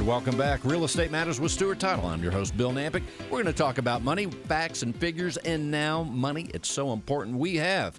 welcome back. Real Estate Matters with Stuart Title. I'm your host, Bill Nampick. We're going to talk about money, facts and figures, and now money. It's so important. We have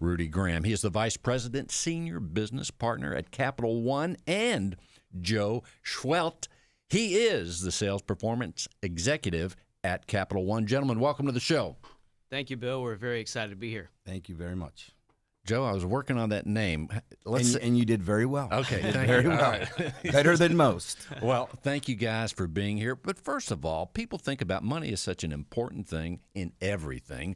Rudy Graham. He is the Vice President, Senior Business Partner at Capital One, and Joe Schwelt. He is the Sales Performance Executive at Capital One. Gentlemen, welcome to the show. Thank you, Bill. We're very excited to be here. Thank you very much. Joe, I was working on that name. And you did very well. Okay, very well. Right. Better than most. Well, thank you guys for being here. But first of all, people think about money as such an important thing in everything.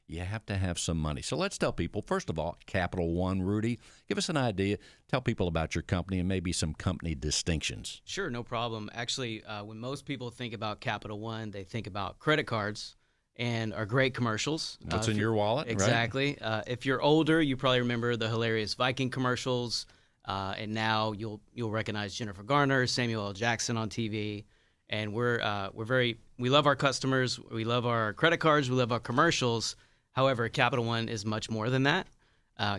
You have to have some money. So let's tell people, first of all, Capital One, Rudy, give us an idea. Tell people about your company and maybe some company distinctions. Sure, no problem. Actually, when most people think about Capital One, they think about credit cards and our great commercials. What's in your wallet? Exactly. Right? If you're older, you probably remember the hilarious Viking commercials, and now you'll recognize Jennifer Garner, Samuel L. Jackson on TV. And we love our customers, we love our credit cards, we love our commercials. However, Capital One is much more than that.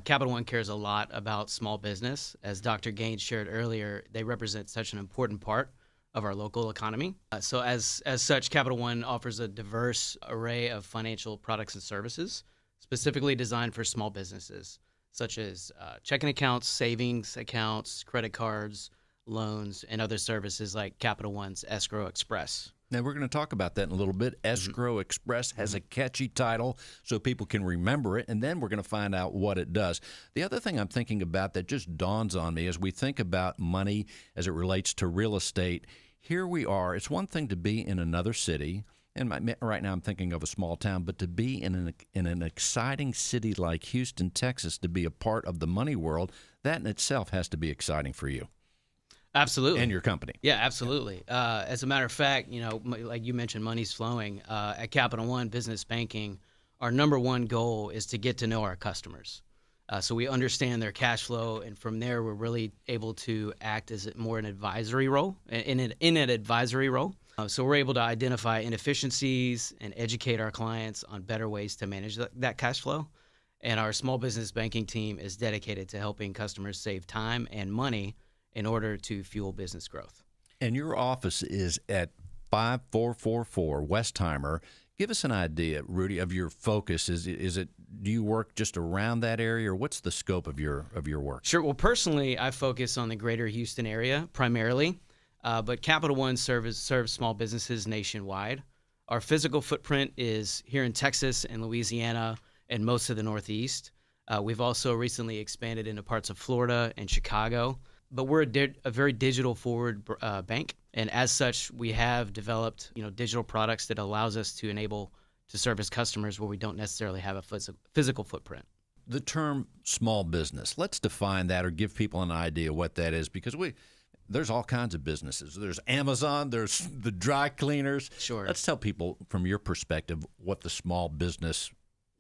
Capital One cares a lot about small business. As Dr. Gaines shared earlier, they represent such an important part of our local economy. So as such, Capital One offers a diverse array of financial products and services specifically designed for small businesses, such as checking accounts, savings accounts, credit cards, loans, and other services like Capital One's Escrow Express. Now, we're going to talk about that in a little bit. Escrow Express has a catchy title so people can remember it, and then we're going to find out what it does. The other thing I'm thinking about that just dawns on me as we think about money as it relates to real estate, here we are. It's one thing to be in another city, and right now I'm thinking of a small town, but to be in an exciting city like Houston, Texas, to be a part of the money world, that in itself has to be exciting for you. Absolutely. And your company. Yeah, absolutely. As a matter of fact, like you mentioned, money's flowing. At Capital One Business Banking, our number one goal is to get to know our customers. So we understand their cash flow, and from there, we're really able to act as more an advisory role, in an advisory role. So we're able to identify inefficiencies and educate our clients on better ways to manage that cash flow. And our small business banking team is dedicated to helping customers save time and money in order to fuel business growth. And your office is at 5444 Westheimer. Give us an idea, Rudy, of your focus. Is it? Do you work just around that area, or what's the scope of your work? Sure. Well, personally, I focus on the greater Houston area primarily, but Capital One serves small businesses nationwide. Our physical footprint is here in Texas and Louisiana and most of the Northeast. We've also recently expanded into parts of Florida and Chicago. But we're a very digital-forward bank, and as such, we have developed digital products that allows us to enable to service customers where we don't necessarily have a physical footprint. The term small business, let's define that or give people an idea what that is, because there's all kinds of businesses. There's Amazon, there's the dry cleaners. Sure. Let's tell people from your perspective what the small business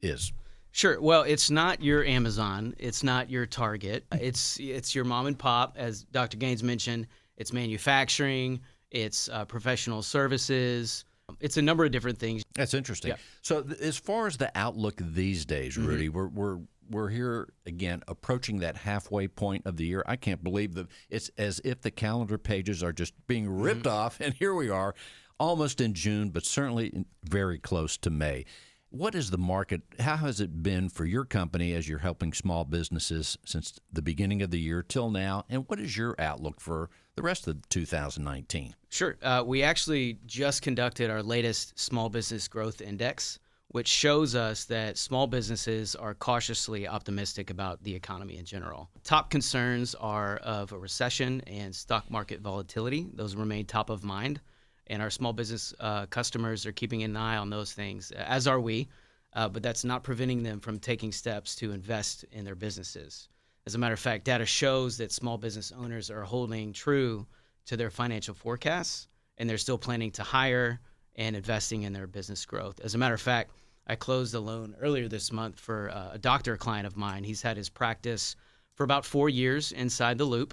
is. Sure. Well, it's not your Amazon. It's not your Target. It's your mom and pop, as Dr. Gaines mentioned. It's manufacturing. It's professional services. It's a number of different things. That's interesting. Yeah. So as far as the outlook these days, Rudy, we're here again approaching that halfway point of the year. I can't believe that it's as if the calendar pages are just being ripped off, and here we are, almost in June, but certainly very close to May. What is the market? How has it been for your company as you're helping small businesses since the beginning of the year till now? And what is your outlook for the rest of 2019? Sure. We actually just conducted our latest Small Business Growth Index, which shows us that small businesses are cautiously optimistic about the economy in general. Top concerns are of a recession and stock market volatility. Those remain top of mind. And our small business customers are keeping an eye on those things, as are we, but that's not preventing them from taking steps to invest in their businesses. As a matter of fact, data shows that small business owners are holding true to their financial forecasts, and they're still planning to hire and investing in their business growth. As a matter of fact, I closed a loan earlier this month for a doctor client of mine. He's had his practice for about 4 years inside the Loop,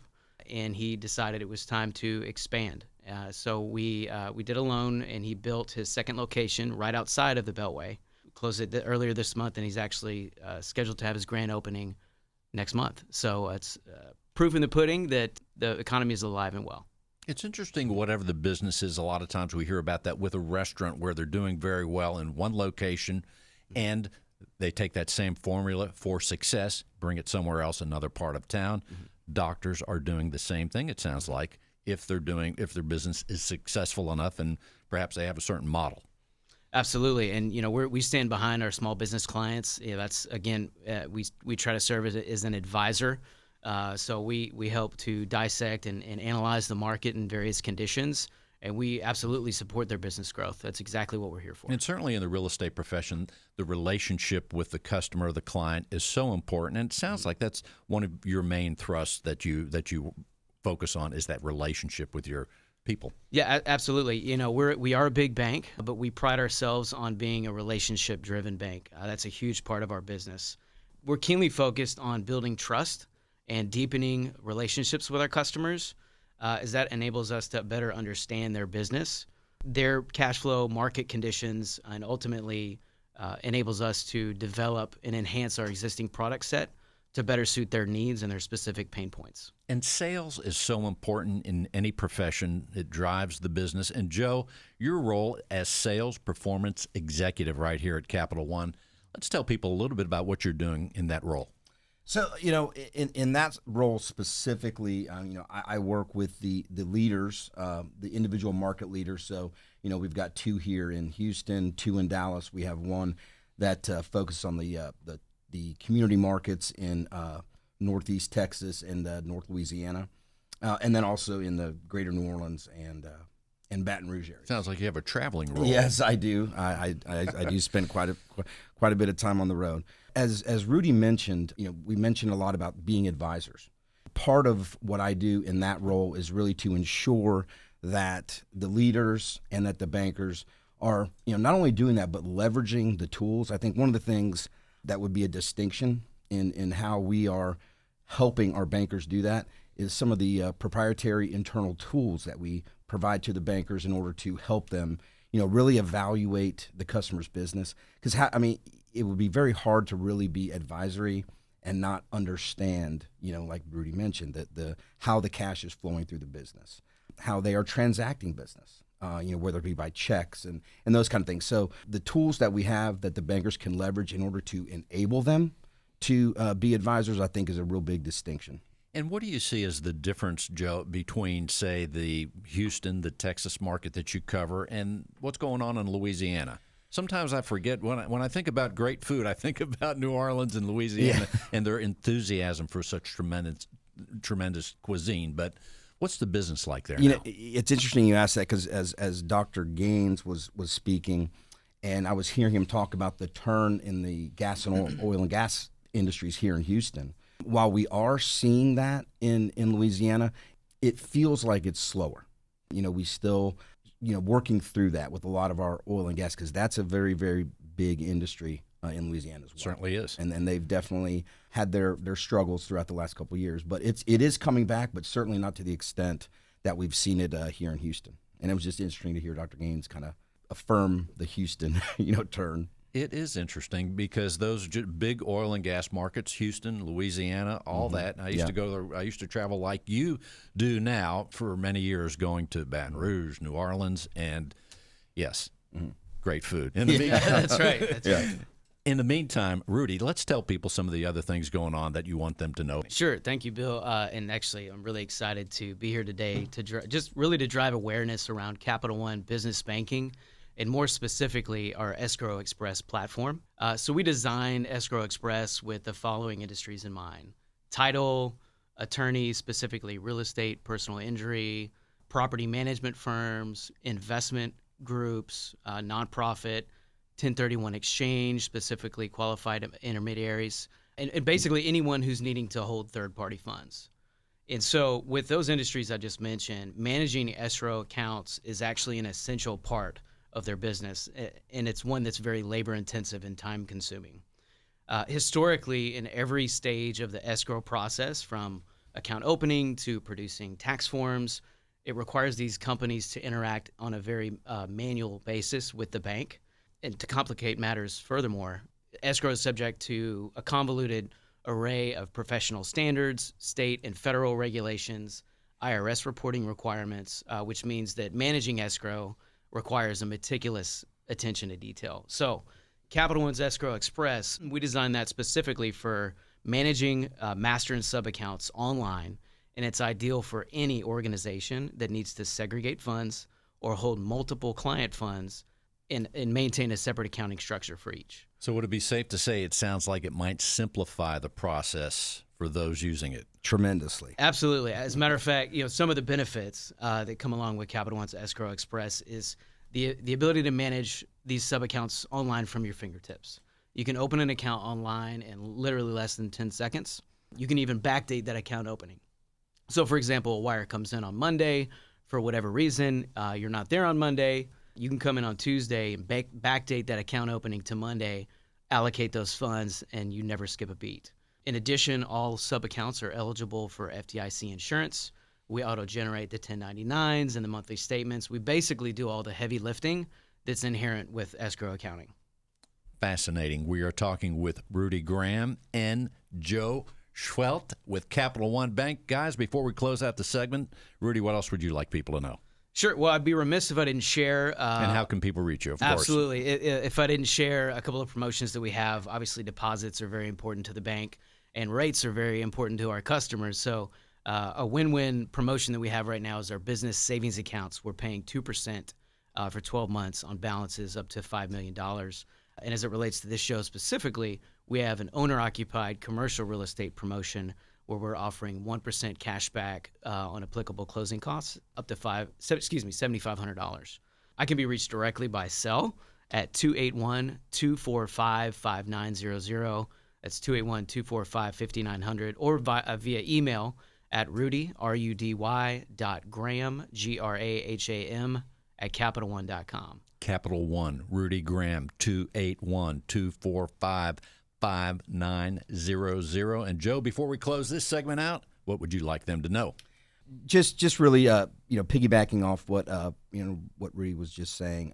and he decided it was time to expand. So we did a loan, and he built his second location right outside of the Beltway. Closed it earlier this month, and he's actually scheduled to have his grand opening next month. So it's proof in the pudding that the economy is alive and well. It's interesting, whatever the business is, a lot of times we hear about that with a restaurant where they're doing very well in one location and they take that same formula for success, bring it somewhere else, another part of town. Doctors are doing the same thing, it sounds like, if their business is successful enough and perhaps they have a certain model. Absolutely, and we stand behind our small business clients. That's again, we try to serve as an advisor. So we help to dissect and analyze the market in various conditions, and we absolutely support their business growth. That's exactly what we're here for. And certainly in the real estate profession, the relationship with the customer, the client, is so important. And it sounds like that's one of your main thrusts that you focus on, is that relationship with your people. Yeah, absolutely. We are a big bank, but we pride ourselves on being a relationship-driven bank. That's a huge part of our business. We're keenly focused on building trust and deepening relationships with our customers, as that enables us to better understand their business, their cash flow, market conditions, and ultimately enables us to develop and enhance our existing product set to better suit their needs and their specific pain points. And sales is so important in any profession. It drives the business. And Joe, your role as sales performance executive right here at Capital One, let's tell people a little bit about what you're doing in that role. So, in that role specifically, I work with the leaders, the individual market leaders. So, we've got 2 here in Houston, 2 in Dallas. We have one that focuses on the community markets in Northeast Texas and North Louisiana, and then also in the greater New Orleans and Baton Rouge area. Sounds like you have a traveling role. Yes, I do. I do spend quite a bit of time on the road. As Rudy mentioned, we mentioned a lot about being advisors. Part of what I do in that role is really to ensure that the leaders and that the bankers are, not only doing that, but leveraging the tools. I think one of the things that would be a distinction in how we are helping our bankers do that is some of the proprietary internal tools that we provide to the bankers in order to help them, really evaluate the customer's business. Because it would be very hard to really be advisory and not understand, like Rudy mentioned, that how the cash is flowing through the business, how they are transacting business, whether it be by checks and those kind of things. So the tools that we have that the bankers can leverage in order to enable them to be advisors, I think, is a real big distinction. And what do you see as the difference, Joe, between, say, the Houston, the Texas market that you cover, and what's going on in Louisiana? Sometimes I forget, when I think about great food, I think about New Orleans and Louisiana and their enthusiasm for such tremendous cuisine. But what's the business like there now? It's interesting you ask that, because as Dr. Gaines was speaking, and I was hearing him talk about the turn in the gas and oil and gas industries here in Houston. While we are seeing that in Louisiana, it feels like it's slower. We still, working through that with a lot of our oil and gas, because that's a very, very big industry in Louisiana as well. Certainly is. And they've definitely had their struggles throughout the last couple of years. But it is coming back, but certainly not to the extent that we've seen it here in Houston. And it was just interesting to hear Dr. Gaines kind of affirm the Houston, turn. It is interesting because those big oil and gas markets, Houston, Louisiana, all that. I used to go there. I used to travel like you do now for many years, going to Baton Rouge, New Orleans, and yes, great food. In the meantime, That's right. That's right. In the meantime, Rudy, let's tell people some of the other things going on that you want them to know. Sure. Thank you, Bill. And actually, I'm really excited to be here today to to drive awareness around Capital One business banking, and more specifically, our Escrow Express platform. So we designed Escrow Express with the following industries in mind: title, attorneys, specifically real estate, personal injury, property management firms, investment groups, nonprofit, 1031 exchange, specifically qualified intermediaries, and basically anyone who's needing to hold third-party funds. And so with those industries I just mentioned, managing escrow accounts is actually an essential part of their business, and it's one that's very labor-intensive and time-consuming. Historically, in every stage of the escrow process, from account opening to producing tax forms, it requires these companies to interact on a very manual basis with the bank. And to complicate matters furthermore, escrow is subject to a convoluted array of professional standards, state and federal regulations, IRS reporting requirements, which means that managing escrow requires a meticulous attention to detail. So Capital One's Escrow Express, we designed that specifically for managing master and sub accounts online, and it's ideal for any organization that needs to segregate funds or hold multiple client funds and maintain a separate accounting structure for each. So would it be safe to say it sounds like it might simplify the process for those using it? Tremendously. Absolutely. As a matter of fact, some of the benefits that come along with Capital One's Escrow Express is the ability to manage these sub accounts online from your fingertips. You can open an account online in literally less than 10 seconds. You can even backdate that account opening. So, for example, a wire comes in on Monday for whatever reason. You're not there on Monday. You can come in on Tuesday and backdate that account opening to Monday, allocate those funds, and you never skip a beat. In addition, all sub accounts are eligible for FDIC insurance. We auto-generate the 1099s and the monthly statements. We basically do all the heavy lifting that's inherent with escrow accounting. Fascinating. We are talking with Rudy Graham and Joe Schwelt with Capital One Bank. Guys, before we close out the segment, Rudy, what else would you like people to know? Sure. Well, I'd be remiss if I didn't share. And how can people reach you, of course? Absolutely. If I didn't share a couple of promotions that we have, obviously deposits are very important to the bank, and rates are very important to our customers. So a win-win promotion that we have right now is our business savings accounts. We're paying 2% for 12 months on balances up to $5 million. And as it relates to this show specifically, we have an owner-occupied commercial real estate promotion where we're offering 1% cash back on applicable closing costs up to $7,500. I can be reached directly by cell at 281-245-5900. That's 281-245-5900, or via email at Rudy, RUDY.Graham, GRAHAM, at CapitalOne.com. Capital One, Rudy Graham, 281-245-5900. And Joe, before we close this segment out, what would you like them to know? Just really, piggybacking off what what Rudy was just saying,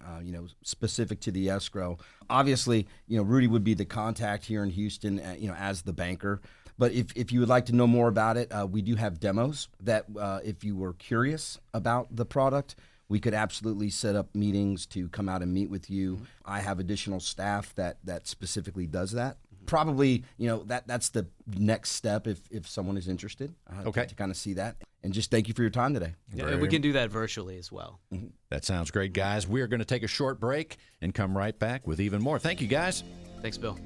specific to the escrow. Obviously, Rudy would be the contact here in Houston, as the banker. But if you would like to know more about it, we do have demos that if you were curious about the product, we could absolutely set up meetings to come out and meet with you. Mm-hmm. I have additional staff that specifically does that. Mm-hmm. Probably, that's the next step if someone is interested to kind of see that. And just thank you for your time today. Yeah, we can do that virtually as well. Mm-hmm. That sounds great, guys. We are going to take a short break and come right back with even more. Thank you, guys. Thanks, Bill.